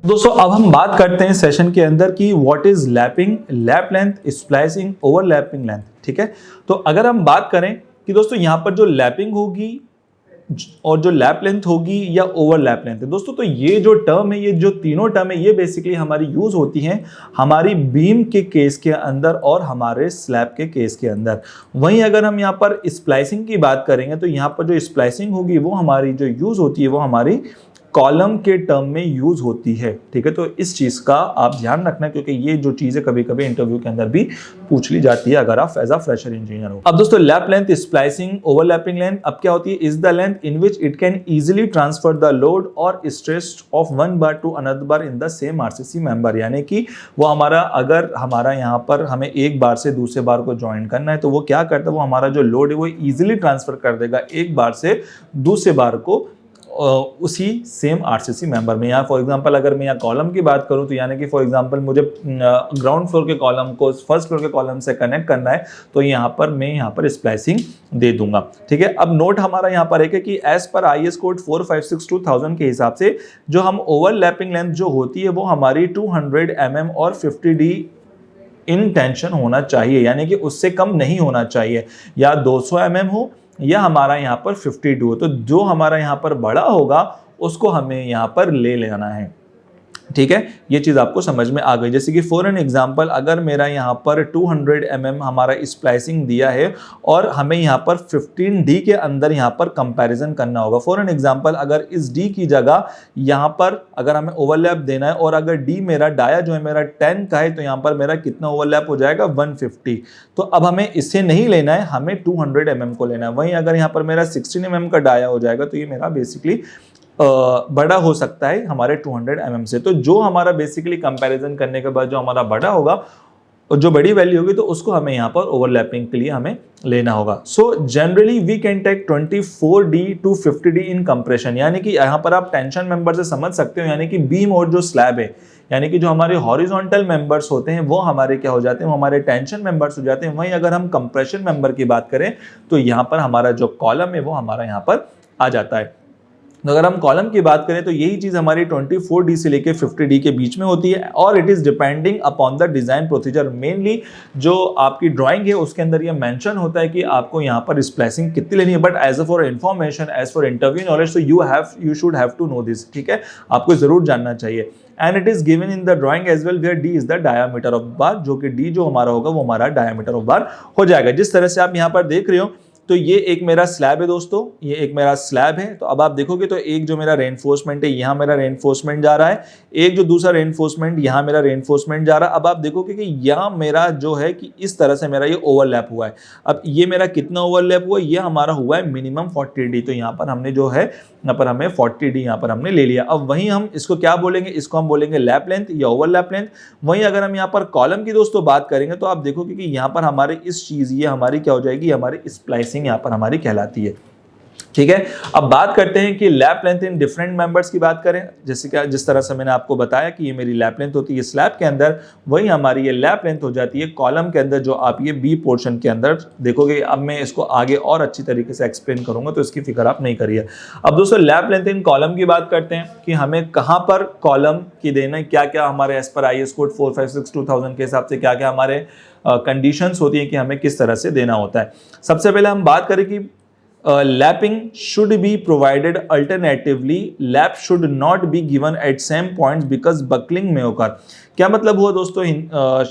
दोस्तों अब हम बात करते हैं सेशन के अंदर कि what is lapping, lap length, splicing, overlapping length. ठीक है, तो अगर हम बात करें कि दोस्तों यहां पर जो लैपिंग होगी और जो लैप लेंथ होगी या ओवरलैप लेंथ है दोस्तों, तो ये जो टर्म है, ये जो तीनों टर्म है, ये बेसिकली हमारी यूज होती हैं हमारी बीम के केस के अंदर और हमारे स्लैब के केस के अंदर। वहीं अगर हम यहाँ पर स्प्लाइसिंग की बात करेंगे तो यहाँ पर जो स्प्लाइसिंग होगी वो हमारी जो यूज होती है वो हमारी कॉलम के टर्म में यूज होती है। ठीक है, तो इस चीज का आप ध्यान रखना क्योंकि ये जो चीजें कभी कभी इंटरव्यू के अंदर भी पूछ ली जाती है अगर आप एज अ फ्रेशर इंजीनियर हो। अब दोस्तों lap length, splicing, overlapping length अब क्या होती है, is the length in which it can easily transfer the load और stress of one bar to another bar in the same RCC member. यानी कि वो हमारा अगर हमारा यहाँ पर हमें एक बार से दूसरे बार को ज्वाइन करना है तो वो क्या करता है, वो हमारा जो लोड है वो इजीली ट्रांसफर कर देगा एक बार से दूसरे बार को उसी सेम आरसीसी मेंबर में। यहाँ फॉर एग्जांपल अगर मैं यहाँ कॉलम की बात करूँ तो यानी कि फॉर एग्जांपल मुझे ग्राउंड फ्लोर के कॉलम को फर्स्ट फ्लोर के कॉलम से कनेक्ट करना है तो यहाँ पर मैं यहाँ पर स्प्लाइसिंग दे दूंगा। ठीक है, अब नोट हमारा यहाँ पर है कि एज पर IS कोड 4562,000 के हिसाब से जो हम ओवरलैपिंग लेंथ जो होती है वो हमारी 200 mm और 50D इन टेंशन होना चाहिए, यानी कि उससे कम नहीं होना चाहिए, या 200 mm हो या हमारा यहाँ पर 52 हो। तो जो हमारा यहाँ पर बड़ा होगा उसको हमें यहाँ पर ले लेना है। ठीक है, ये चीज आपको समझ में आ गई। जैसे कि फॉर एन एग्जांपल अगर मेरा यहाँ पर 200 mm हमारा स्प्लाइसिंग दिया है और हमें यहाँ पर 15D के अंदर यहाँ पर कंपैरिजन करना होगा। फॉर एन एग्जांपल अगर इस D की जगह यहाँ पर अगर हमें ओवरलैप देना है और अगर D मेरा डाया जो है मेरा 10 का है तो यहाँ पर मेरा कितना ओवरलैप हो जाएगा 150। तो अब हमें इससे नहीं लेना है, हमें 200 mm को लेना है। वहीं अगर यहाँ पर मेरा 16 mm का डाया हो जाएगा तो ये मेरा बेसिकली बड़ा हो सकता है हमारे 200 mm से। तो जो हमारा बेसिकली कंपैरिजन करने के बाद जो हमारा बड़ा होगा और जो बड़ी वैल्यू होगी तो उसको हमें यहाँ पर ओवरलैपिंग के लिए हमें लेना होगा। So generally we can take 24D to 50D in compression, यानी कि यहाँ पर आप टेंशन मेंबर से समझ सकते हो, यानी कि बीम और जो स्लैब है, यानी कि जो हमारे हॉरिजॉन्टल मेंबर्स होते हैं वो हमारे क्या हो जाते हैं, वो हमारे टेंशन मेंबर्स हो जाते हैं। वहीं अगर हम कंप्रेशन मेंबर की बात करें तो यहाँ पर हमारा जो कॉलम है वो हमारा यहाँ पर आ जाता है। तो अगर हम कॉलम की बात करें तो यही चीज हमारी 24D से लेके 50D के बीच में होती है और it is depending upon the design procedure. Mainly जो आपकी ड्राइंग है उसके अंदर ये मेंशन होता है कि आपको यहाँ पर स्प्लाइसिंग कितनी लेनी है, but as for information, as for interview knowledge, तो you should have to know this. ठीक है, आपको जरूर जानना चाहिए। And it is given in the drawing as well where D is the diameter of bar, जो कि D जो हमारा होगा वो हमारा डायमीटर ऑफ बार हो जाएगा। जिस तरह से आप यहाँ पर देख रहे हो तो ये एक मेरा स्लैब है दोस्तों, ये एक मेरा स्लैब है। तो अब आप देखोगे तो एक जो मेरा रेनफोर्समेंट है यहाँ मेरा रेनफोर्समेंट जा रहा है, एक जो दूसरा रेनफोर्समेंट यहाँ मेरा रेनफोर्समेंट जा रहा है। अब आप देखोगे कि यहाँ मेरा जो है कि इस तरह से मेरा ये ओवरलैप हुआ है। अब ये मेरा कितना ओवरलैप हुआ, ये हमारा हुआ है मिनिमम 40D। तो यहाँ पर हमने जो है यहाँ पर हमें 40D यहाँ पर हमने ले लिया। अब वहीं हम इसको क्या बोलेंगे, इसको हम बोलेंगे लैप लेंथ या ओवरलैप लेंथ। वहीं अगर हम यहाँ पर कॉलम की दोस्तों बात करेंगे तो आप देखोगे कि यहाँ पर हमारे इस चीज ये हमारी क्या हो जाएगी, हमारी स्प्लाइसिंग यहाँ पर हमारी कहलाती है। ठीक है, अब बात करते हैं कि lap length in different members की बात करें। जैसे कि जिस तरह से मैंने आपको बताया कि ये मेरी लैप लेंथ होती है स्लैब के अंदर, वही हमारी ये लैप लेंथ हो जाती है कॉलम के अंदर, जो आप ये बी पोर्शन के अंदर देखोगे। अब मैं इसको आगे और अच्छी तरीके से एक्सप्लेन करूंगा तो इसकी फिक्र आप नहीं करिए। अब दोस्तों लैप लेंथ इन कॉलम की बात करते हैं कि हमें कहाँ पर कॉलम की देना है, क्या क्या हमारे एज पर IS कोड 4562,000 के हिसाब से क्या क्या हमारे कंडीशंस होती है कि हमें किस तरह से देना होता है। सबसे पहले हम बात करें कि lapping should be provided alternatively. Lap should not be given at same points because buckling may occur. क्या मतलब हुआ दोस्तों,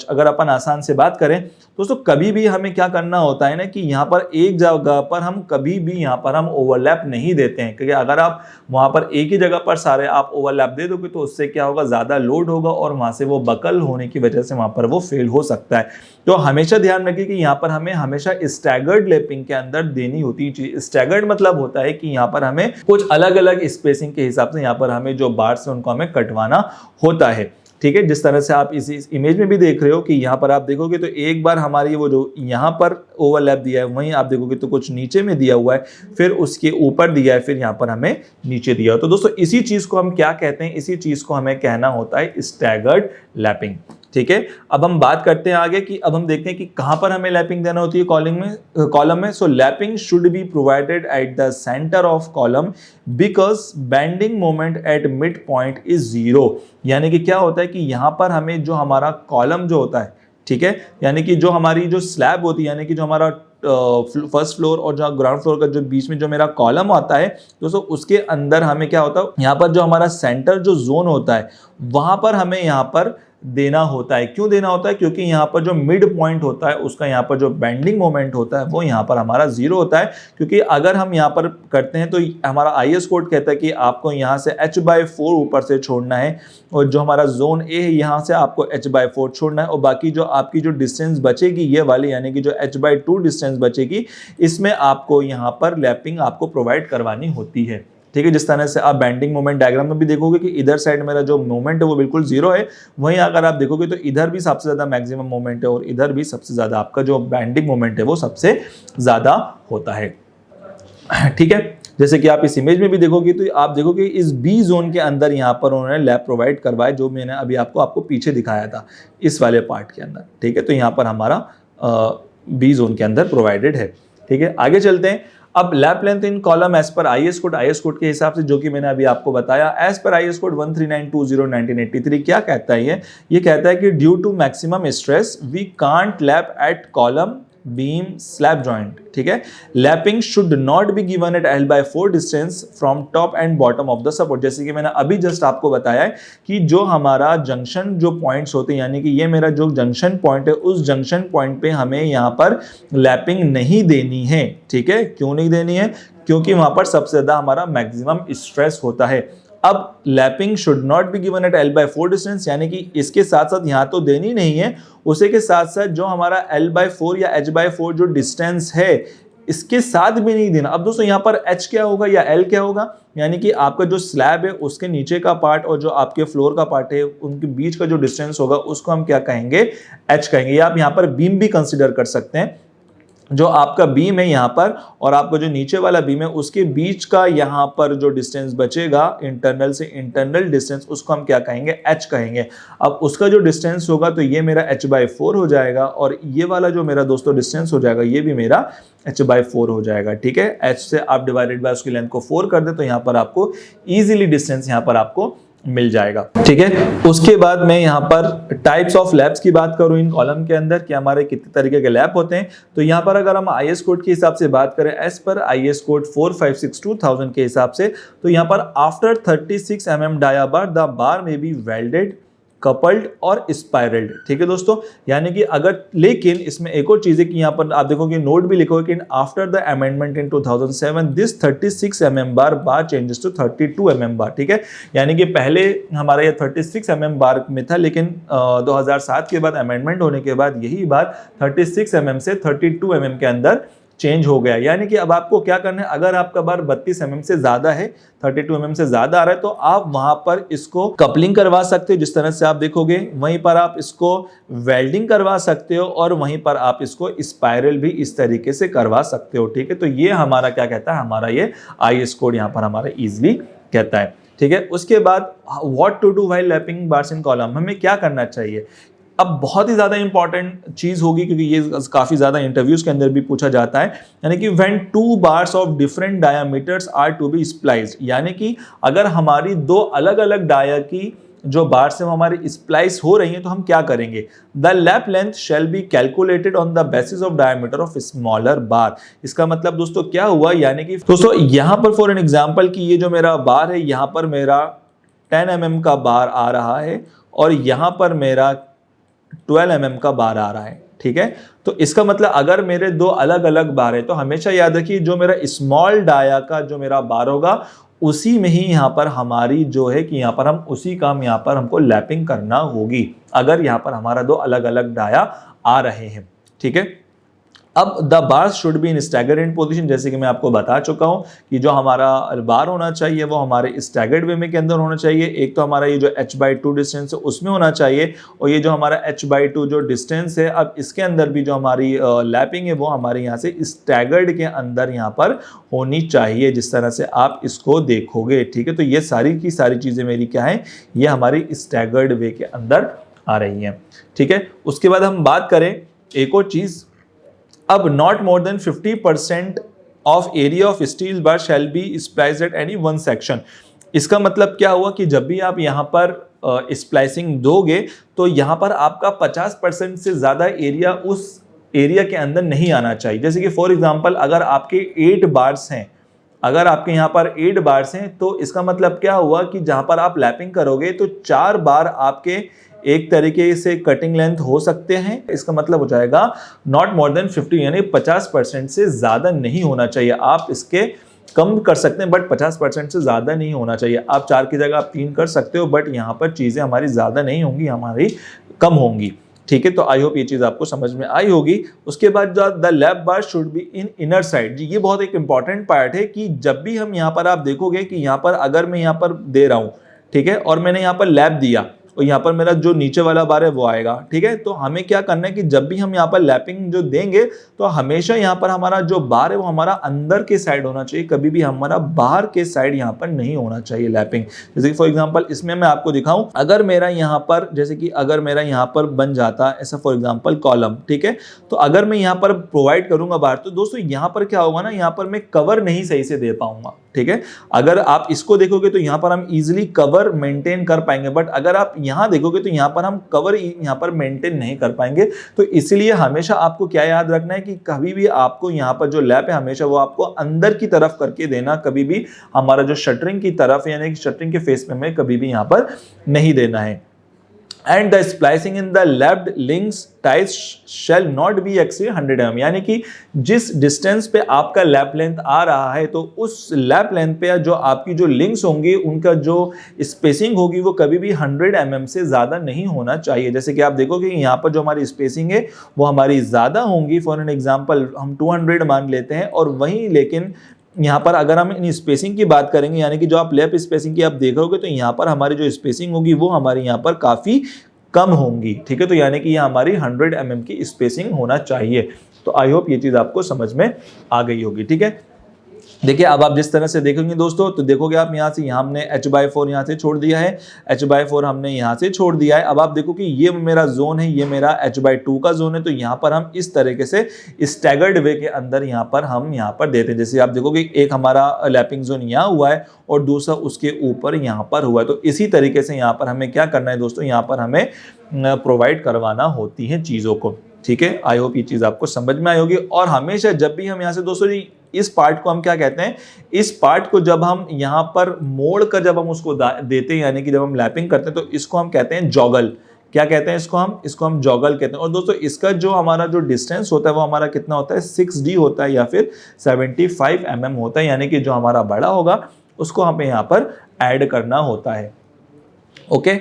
अगर अपन आसान से बात करें दोस्तों, कभी भी हमें क्या करना होता है ना कि यहाँ पर एक जगह पर हम कभी भी यहाँ पर हम ओवरलैप नहीं देते हैं, क्योंकि अगर आप वहाँ पर एक ही जगह पर सारे आप ओवरलैप दे दोगे तो उससे क्या होगा, ज़्यादा लोड होगा और वहाँ से वो बकल होने की वजह से वहाँ पर वो फेल हो सकता है। तो हमेशा ध्यान रखिए कि यहाँ पर हमें हमेशा स्टैगर्ड लैपिंग के अंदर देनी होती है। स्टैगर्ड मतलब होता है कि यहाँ पर हमें कुछ अलग अलग स्पेसिंग के हिसाब से यहाँ पर हमें जो बार्स है उनको हमें कटवाना होता है। ठीक है, जिस तरह से आप इस इमेज में भी देख रहे हो कि यहाँ पर आप देखोगे तो एक बार हमारी वो जो यहाँ पर ओवरलैप दिया है, वहीं आप देखोगे तो कुछ नीचे में दिया हुआ है, फिर उसके ऊपर दिया है, फिर यहाँ पर हमें नीचे दिया हो। तो दोस्तों इसी चीज को हम क्या कहते हैं, इसी चीज को हमें कहना होता है स्टैगर्ड लैपिंग। ठीक है। अब हम बात करते हैं आगे कि अब हम देखते हैं कि कहां पर हमें लैपिंग देना होती है कॉलम में। So lapping should be provided at the centre of column because bending moment at mid point is zero. यानी कि क्या होता है कि यहां पर हमें जो हमारा कॉलम जो होता है, ठीक है, यानी कि जो हमारी जो स्लैब होती है, यानी कि जो हमारा फर्स्ट फ्लोर और जो ग्राउंड फ्लोर का जो बीच में जो मेरा कॉलम आता है दोस्तों, उसके अंदर हमें क्या होता है, यहाँ पर जो हमारा सेंटर जो जोन होता है वहां पर हमें यहाँ पर देना होता है। क्यों देना होता है? क्योंकि यहाँ पर जो मिड पॉइंट होता है उसका यहाँ पर जो बेंडिंग मोमेंट होता है वो यहाँ पर हमारा जीरो होता है। क्योंकि अगर हम यहाँ पर करते हैं तो हमारा आईएस कोड कहता है कि आपको यहाँ से h/4 ऊपर से छोड़ना है और जो हमारा जोन ए है यहाँ से आपको h/4 छोड़ना है और बाकी जो आपकी जो डिस्टेंस बचेगी ये वाली, यानी कि जो h/2 डिस्टेंस बचेगी, इसमें आपको यहाँ पर लैपिंग आपको प्रोवाइड करवानी होती है। ठीक है, जिस तरह से आप बेंडिंग मोमेंट डायग्राम में भी देखोगे कि इधर साइड मेरा जो मोमेंट है वो बिल्कुल जीरो है, वहीं अगर आप देखोगे तो इधर भी सबसे ज्यादा मैक्सिमम मोमेंट है और इधर भी सबसे ज्यादा आपका जो बेंडिंग मोमेंट है वो सबसे ज्यादा होता है। ठीक है, जैसे कि आप इस इमेज में भी देखोगे तो आप देखोगे इस बी जोन के अंदर यहाँ पर उन्होंने लैब प्रोवाइड करवाया, जो मैंने अभी आपको पीछे दिखाया था इस वाले पार्ट के अंदर। ठीक है, तो यहाँ पर हमारा बी जोन के अंदर प्रोवाइडेड है। ठीक है, आगे चलते हैं। अब lap length in column as per IS code के हिसाब से, जो कि मैंने अभी आपको बताया, एज पर आईएस कोड 13920/1983 क्या कहता है? ये कहता है कि due to maximum stress we can't lap at column beam slab joint. ठीक है, lapping should not be given at L/4 distance from top and bottom of the support. जैसे कि मैंने अभी जस्ट आपको बताया है कि जो हमारा जंक्शन जो पॉइंट्स होते हैं, यानी कि ये मेरा जो जंक्शन पॉइंट है, उस जंक्शन पॉइंट पे हमें यहाँ पर लैपिंग नहीं देनी है। ठीक है, क्यों नहीं देनी है? क्योंकि वहां पर सबसे ज्यादा हमारा मैक्सिमम स्ट्रेस होता है। अब lapping should not be given at L/4 distance, यानी कि इसके साथ साथ यहाँ तो देनी नहीं है, उसी के साथ साथ जो हमारा L/4 या H/4 जो डिस्टेंस है इसके साथ भी नहीं देना। अब दोस्तों यहाँ पर H क्या होगा या L क्या होगा? यानी कि आपका जो स्लैब है उसके नीचे का पार्ट और जो आपके फ्लोर का पार्ट है उनके बीच का जो डिस्टेंस होगा उसको हम क्या कहेंगे? H कहेंगे। या आप यहाँ पर बीम भी कंसिडर कर सकते हैं। जो आपका बीम है यहाँ पर और आपका जो नीचे वाला बीम है उसके बीच का यहाँ पर जो डिस्टेंस बचेगा इंटरनल से इंटरनल डिस्टेंस, उसको हम क्या कहेंगे? H कहेंगे। अब उसका जो डिस्टेंस होगा तो ये मेरा H/4 हो जाएगा और ये वाला जो मेरा दोस्तों डिस्टेंस हो जाएगा ये भी मेरा H/4 हो जाएगा। ठीक है, H से आप डिवाइडेड बाय उसकी लेंथ को 4 कर दे तो यहाँ पर आपको इजीली डिस्टेंस यहाँ पर आपको मिल जाएगा। ठीक है, उसके बाद मैं यहाँ पर टाइप्स ऑफ लैब्स की बात करूँ इन कॉलम के अंदर कि हमारे कितने तरीके के लैब होते हैं। तो यहाँ पर अगर हम आईएस कोड के हिसाब से बात करें, एज पर आईएस कोड 456/2000 के हिसाब से, तो यहाँ पर after 36 mm dia bar the bar में बी वेल्डेड, कपल्ड और स्पाइरल्ड। ठीक है दोस्तों, यानी कि अगर, लेकिन इसमें एक और चीज है कि यहाँ पर आप देखोगे नोट भी लिखोगे कि after the amendment in 2007 this 36 mm bar changes to 32 mm bar. ठीक है, यानी कि पहले हमारा ये 36 mm बार में था, लेकिन 2007 के बाद अमेंडमेंट होने के बाद यही बार 36 mm से 32 mm के अंदर चेंज हो गया। यानी कि अब आपको क्या करना है, अगर आपका बार 32 mm से ज्यादा है, 32 mm से ज्यादा आ रहा है, तो आप वहां पर इसको कपलिंग करवा सकते हो जिस तरह से आप देखोगे, वहीं पर आप इसको वेल्डिंग करवा सकते हो और वहीं पर आप इसको स्पाइरल भी इस तरीके से करवा सकते हो। ठीक है, तो ये हमारा क्या कहता है, हमारा ये आईएस कोड यहाँ पर हमारा इजिली कहता है। ठीक है, उसके बाद what to do while lapping bars in column, हमें क्या करना चाहिए? अब बहुत ही ज्यादा इंपॉर्टेंट चीज होगी क्योंकि ये काफी ज्यादा इंटरव्यूज के अंदर भी पूछा जाता है, यानी कि when 2 bars of different diameters are to be spliced, यानी कि अगर हमारी दो अलग अलग डाया की जो बार्स है वो हमारी स्प्लाइस हो रही है तो हम क्या करेंगे? The lap length shall be calculated on the basis of diameter of smaller bar. इसका मतलब दोस्तों क्या हुआ, यानी कि दोस्तों यहाँ पर फॉर एन एग्जांपल कि ये जो मेरा बार है यहाँ पर मेरा 10 mm का बार आ रहा है और यहाँ पर मेरा 12 mm का बार आ रहा है। ठीक है, तो इसका मतलब अगर मेरे दो अलग अलग बार है तो हमेशा याद रखिए जो मेरा स्मॉल डाया का जो मेरा बार होगा उसी में ही यहाँ पर हमारी जो है कि यहाँ पर हम उसी काम यहाँ पर हमको लैपिंग करना होगी अगर यहाँ पर हमारा दो अलग अलग डाया आ रहे हैं। ठीक है, अब the bars should be in staggered and position, जैसे कि मैं आपको बता चुका हूं कि जो हमारा बार होना चाहिए वो हमारे स्टैगर्ड वे में के अंदर होना चाहिए। एक तो हमारा ये जो h/2 डिस्टेंस है उसमें होना चाहिए और ये जो हमारा h/2 जो डिस्टेंस है, अब इसके अंदर भी जो हमारी लैपिंग है वो हमारे यहाँ से स्टैगर्ड के अंदर यहाँ पर होनी चाहिए, जिस तरह से आप इसको देखोगे। ठीक है, तो ये सारी की सारी चीजें मेरी क्या है, ये हमारी स्टैगर्ड वे के अंदर आ रही है। ठीक है, उसके बाद हम बात करें एक और चीज, अब not more than 50% of area of steel bar shall be spliced at any one section. इसका मतलब क्या हुआ कि जब भी आप यहाँ पर स्प्लाइसिंग दोगे तो यहाँ पर आपका 50% से ज्यादा एरिया उस एरिया के अंदर नहीं आना चाहिए। जैसे कि फॉर एग्जांपल अगर आपके 8 बार्स हैं, अगर आपके यहाँ पर 8 बार्स हैं तो इसका मतलब क्या हुआ कि जहां पर आप लैपिंग करोगे तो 4 बार आपके एक तरीके से कटिंग लेंथ हो सकते हैं। इसका मतलब हो जाएगा नॉट मोर देन 50, यानी 50% से ज्यादा नहीं होना चाहिए। आप इसके कम कर सकते हैं बट 50% से ज्यादा नहीं होना चाहिए। आप 4 की जगह आप 3 कर सकते हो बट यहाँ पर चीजें हमारी ज्यादा नहीं होंगी, हमारी कम होंगी। ठीक है, तो आई होप ये चीज आपको समझ में आई होगी। उसके बाद जो the lap bar should be in inner side, जी ये बहुत एक इंपॉर्टेंट पार्ट है कि जब भी हम यहाँ पर आप देखोगे कि यहाँ पर अगर मैं यहाँ पर दे रहा हूँ, ठीक है, और मैंने यहाँ पर लैप दिया और यहाँ पर मेरा जो नीचे वाला बार है वो आएगा। ठीक है, तो हमें क्या करना है कि जब भी हम यहाँ पर लैपिंग जो देंगे तो हमेशा यहाँ पर हमारा जो बार है वो हमारा अंदर के साइड होना चाहिए, कभी भी हमारा बाहर के साइड यहाँ पर नहीं होना चाहिए लैपिंग। जैसे कि फॉर एग्जांपल इसमें मैं आपको दिखाऊं, अगर मेरा यहाँ पर जैसे कि अगर मेरा यहाँ पर बन जाता ऐसा फॉर एग्जांपल कॉलम, ठीक है, तो अगर मैं यहाँ पर प्रोवाइड करूंगा बाहर तो दोस्तों यहाँ पर क्या होगा ना, यहाँ पर मैं कवर नहीं सही से दे पाऊंगा। ठीक है, अगर आप इसको देखोगे तो यहाँ पर हम इजीली कवर मेंटेन कर पाएंगे, बट अगर आप यहाँ देखोगे तो यहाँ पर हम कवर यहाँ पर मेंटेन नहीं कर पाएंगे। तो इसलिए हमेशा आपको क्या याद रखना है कि कभी भी आपको यहाँ पर जो लैप है हमेशा वो आपको अंदर की तरफ करके देना, कभी भी हमारा जो शटरिंग की तरफ यानी कि शटरिंग के फेस पे हमें कभी भी यहाँ पर नहीं देना है। And the splicing in the lapped links ties shall not be exceed 100 mm, यानी कि जिस डिस्टेंस पे आपका लैप लेंथ आ रहा है तो उस लैप लेंथ पे जो आपकी जो लिंक्स होंगी उनका जो स्पेसिंग होगी वो कभी भी 100 mm से ज्यादा नहीं होना चाहिए। जैसे कि आप देखोगे यहाँ पर जो हमारी स्पेसिंग है वो हमारी ज्यादा होंगी, फॉर एन एग्जाम्पल हम 200 मान लेते हैं, और वहीं लेकिन यहाँ पर अगर हम इन स्पेसिंग की बात करेंगे यानी कि जो आप लैप स्पेसिंग की आप देखोगे तो यहाँ पर हमारी जो स्पेसिंग होगी वो हमारी यहाँ पर काफी कम होंगी। ठीक है, तो यानी कि ये हमारी 100 mm की स्पेसिंग होना चाहिए। तो आई होप ये चीज आपको समझ में आ गई होगी। ठीक है, देखिए अब आप जिस तरह से देखेंगे दोस्तों तो देखोगे आप यहाँ से यहाँ हमने h/4 यहाँ से छोड़ दिया है, h/4 हमने यहाँ से छोड़ दिया है। अब आप देखो कि ये मेरा जोन है, ये मेरा h/2 का जोन है, तो यहाँ पर हम इस तरीके से स्टैगर्ड वे के अंदर यहाँ पर हम यहाँ पर देते हैं। जैसे आप देखोगे एक हमारा लैपिंग जोन यहाँ हुआ है और दूसरा उसके ऊपर यहाँ पर हुआ है, तो इसी तरीके से यहाँ पर हमें क्या करना है दोस्तों, यहाँ पर हमें प्रोवाइड करवाना होती है चीज़ों को। ठीक है, आई होप ये चीज़ आपको समझ में आई होगी। और हमेशा जब भी हम यहाँ से दोस्तों इस पार्ट को हम क्या कहते हैं, इस पार्ट को जब हम यहाँ पर मोड़ कर जब हम उसको देते हैं यानी कि जब हम लैपिंग करते हैं तो इसको हम कहते हैं जॉगल। क्या कहते हैं इसको हम जॉगल कहते हैं। और दोस्तों इसका जो हमारा जो डिस्टेंस होता है वो हमारा कितना होता है, 6D होता है या फिर 75 mm होता है, यानी कि जो हमारा बड़ा होगा उसको हमें यहाँ पर ऐड करना होता है। ओके,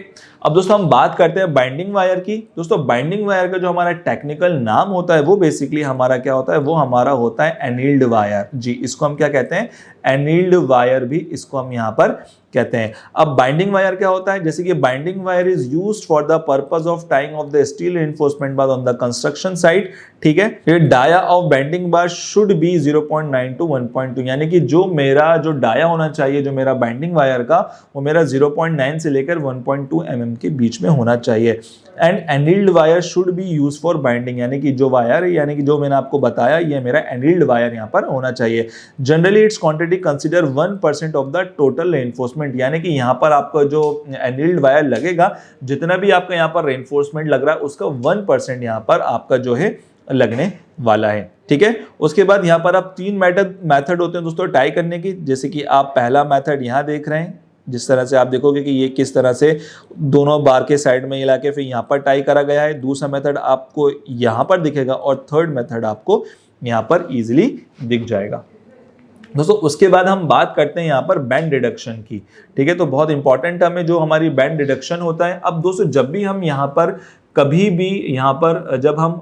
अब दोस्तों हम बात करते हैं बाइंडिंग वायर की। दोस्तों बाइंडिंग वायर का जो हमारा टेक्निकल नाम होता है वो बेसिकली हमारा क्या होता है, वो हमारा होता है एनील्ड वायर। जी, इसको हम क्या कहते हैं, एनील्ड वायर भी इसको हम यहाँ पर कहते हैं। अब बाइंडिंग वायर क्या होता है, जैसे कि binding wire is used for the purpose of tying of the steel reinforcement bar on the construction site. ठीक है, ये dia of binding bar should be 0.9 to 1.2, यानी कि जो मेरा जो डाया होना चाहिए जो मेरा बाइंडिंग वायर का वो मेरा 0.9 से लेकर 1.2 mm के बीच में होना चाहिए। And annealed wire should be use for binding, यानी कि जो वायर है यानी कि जो मैंने आपको बताया ये मेरा एनील्ड वायर यहाँ पर होना चाहिए। Generally it's quantity consider 1% of the total reinforcement, यानी कि यहाँ पर आपका जो एनील्ड वायर लगेगा जितना भी आपका यहाँ पर रेनफोर्समेंट लग रहा है उसका 1% यहाँ पर आपका जो है लगने वाला है। ठीक है, उसके बाद यहाँ पर आप 3 मेथड होते हैं दोस्तों टाई करने की। जैसे कि आप पहला मेथड यहाँ देख रहे हैं, जिस तरह से आप देखोगे कि ये किस तरह से दोनों बार के साइड में हिला के फिर यहाँ पर टाई करा गया है। दूसरा मेथड आपको यहाँ पर दिखेगा और थर्ड मेथड आपको यहाँ पर इजीली दिख जाएगा। दोस्तों उसके बाद हम बात करते हैं यहाँ पर बैंड डिडक्शन की। ठीक है, तो बहुत इंपॉर्टेंट हमें जो हमारी बैंड डिडक्शन होता है। अब दोस्तों जब भी हम यहाँ पर कभी भी यहाँ पर जब हम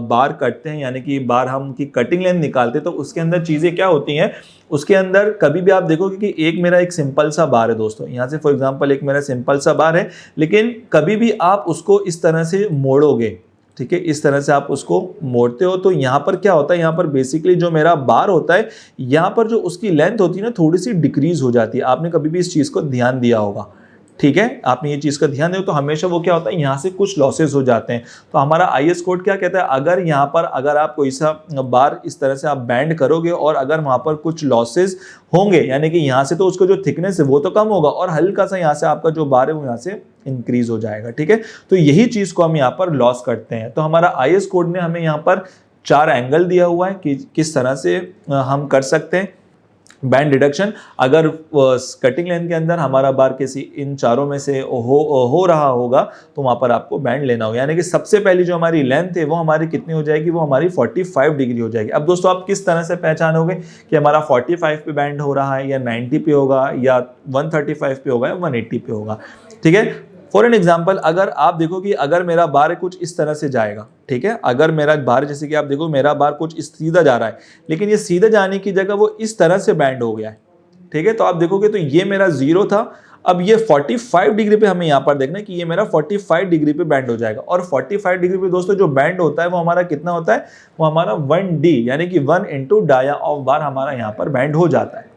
बार कटते हैं यानी कि बार हम की कटिंग लेंथ निकालते हैं तो उसके अंदर चीज़ें क्या होती हैं, उसके अंदर कभी भी आप देखोगे कि एक मेरा एक सिंपल सा बार है दोस्तों, यहाँ से फॉर एग्जांपल एक मेरा सिंपल सा बार है, लेकिन कभी भी आप उसको इस तरह से मोड़ोगे, ठीक है, इस तरह से आप उसको मोड़ते हो तो यहाँ पर क्या होता है, यहाँ पर बेसिकली जो मेरा बार होता है यहाँ पर जो उसकी लेंथ होती है ना थोड़ी सी डिक्रीज हो जाती है। आपने कभी भी इस चीज़ को ध्यान दिया होगा। ठीक है, आपने ये चीज का ध्यान दो, तो हमेशा वो क्या होता है, यहाँ से कुछ लॉसेस हो जाते हैं। तो हमारा IS कोड क्या कहता है, अगर यहाँ पर अगर आप कोई सा बार इस तरह से आप बैंड करोगे और अगर वहां पर कुछ लॉसेस होंगे, यानी कि यहाँ से तो उसका जो थिकनेस है वो तो कम होगा और हल्का सा यहाँ से आपका जो बार है वो यहाँ से इंक्रीज हो जाएगा। ठीक है, तो यही चीज को हम यहाँ पर लॉस करते हैं। तो हमारा IS कोड ने हमें यहाँ पर 4 एंगल दिया हुआ है कि किस तरह से हम कर सकते हैं बैंड रिडक्शन। अगर कटिंग लेंथ के अंदर हमारा बार किसी इन चारों में से हो रहा होगा तो वहां पर आपको बैंड लेना होगा, यानी कि सबसे पहली जो हमारी लेंथ है वो हमारी कितनी हो जाएगी, वो हमारी 45 डिग्री हो जाएगी। अब दोस्तों आप किस तरह से पहचानोगे कि हमारा 45 पे बैंड हो रहा है या 90 पे होगा या 135 पे होगा या 180 पे होगा। ठीक है, फॉर एन एग्जाम्पल अगर आप देखो कि अगर मेरा बार कुछ इस तरह से जाएगा, ठीक है, अगर मेरा बार जैसे कि आप देखो मेरा बार कुछ इस सीधा जा रहा है, लेकिन ये सीधा जाने की जगह वो इस तरह से बैंड हो गया है। ठीक है, तो आप देखोगे तो ये मेरा 0 था, अब ये 45 डिग्री पे हमें यहाँ पर देखना है कि ये मेरा 45 डिग्री पे बैंड हो जाएगा। और 45 डिग्री पे दोस्तों जो बैंड होता है वो हमारा कितना होता है, वो हमारा 1D यानी कि 1 इंटू डाया ऑफ बार हमारा यहाँ पर बैंड हो जाता है।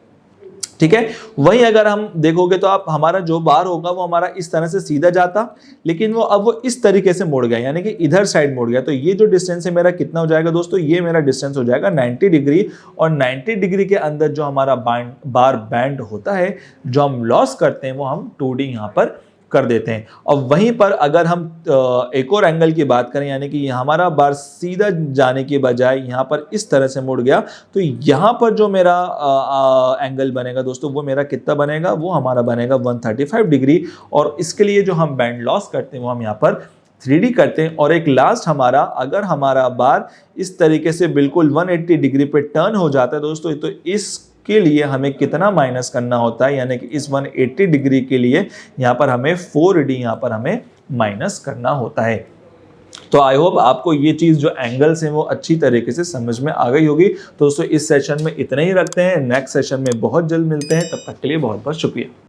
ठीक है, वही अगर हम देखोगे तो आप हमारा जो बार होगा वो हमारा इस तरह से सीधा जाता, लेकिन वो अब वो इस तरीके से मुड़ गया, यानी कि इधर साइड मुड़ गया। तो ये जो डिस्टेंस है मेरा कितना हो जाएगा दोस्तों, ये मेरा डिस्टेंस हो जाएगा 90 डिग्री। और 90 डिग्री के अंदर जो हमारा बार बैंड होता है, जो हम लॉस करते हैं वो हम 2D यहाँ पर कर देते हैं। और वहीं पर अगर हम एक और एंगल की बात करें, यानी कि हमारा बार सीधा जाने के बजाय यहाँ पर इस तरह से मुड़ गया, तो यहाँ पर जो मेरा एंगल बनेगा दोस्तों वो मेरा कितना बनेगा, वो हमारा बनेगा 135 डिग्री। और इसके लिए जो हम बैंड लॉस करते हैं वो हम यहाँ पर 3D करते हैं। और एक लास्ट हमारा, अगर हमारा बार इस तरीके से बिल्कुल 180 डिग्री पे टर्न हो जाता है दोस्तों, तो इसके लिए हमें कितना माइनस करना होता है, यानी कि इस 180 डिग्री के लिए यहाँ पर हमें 4D यहाँ पर हमें माइनस करना होता है। तो आई होप आपको ये चीज़ जो एंगल्स हैं वो अच्छी तरीके से समझ में आ गई होगी। तो दोस्तों इस सेशन में इतना ही रखते हैं, नेक्स्ट सेशन में बहुत जल्द मिलते हैं, तब तक के लिए बहुत बहुत शुक्रिया।